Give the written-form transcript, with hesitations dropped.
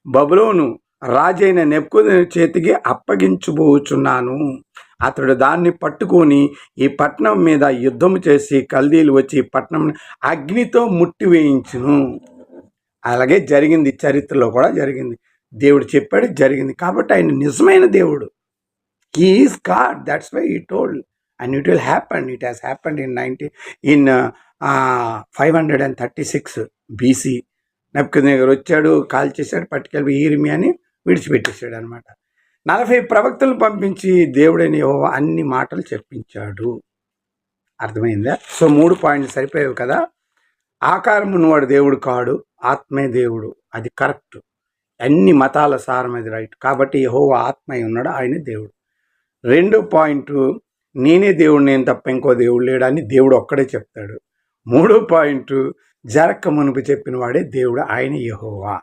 బబులోను రాజైన నెబుకద్నెజరు చేతికి అప్పగించబోచున్నాను. అతడు దాన్ని పట్టుకొని ఈ పట్టణం మీద యుద్ధము చేసి కల్దీలు వచ్చి ఈ పట్టణం అగ్నితో ముట్టివేయించును. అలాగే జరిగింది, చరిత్రలో కూడా జరిగింది. దేవుడు చెప్పాడు, జరిగింది. కాబట్టి ఆయన నిజమైన దేవుడు. He is god, that's why he told and it will happen. It has happen in 536 BC. Nebuchadnezzar వచ్చాడు, కాల్ చేశాడు, పట్టుకెళ్ళి యిర్మీయాని విడిచిపెట్టేశాడు అనమాట. 40 ప్రవక్తలను పంపించి దేవుడైన యెహోవా అన్ని మాటలు చెప్పించాడు. అర్థమైందా? సో 3 పాయింట్లు సరిపోయావు కదా. ఆకారం ఉన్నవాడు దేవుడు కాడు, ఆత్మే దేవుడు. అది కరెక్ట్. అన్ని మతాల సారం అది రైట్. కాబట్టి యెహోవా ఆత్మై ఉన్నాడు, ఆయన దేవుడు. 2 పాయింట్, నేనే దేవుడు, నేను తప్ప ఇంకో దేవుడు లేడని దేవుడు ఒక్కడే చెప్తాడు. 3 పాయింట్, జరక్క మునుపు చెప్పిన వాడే దేవుడు, ఆయన యెహోవా.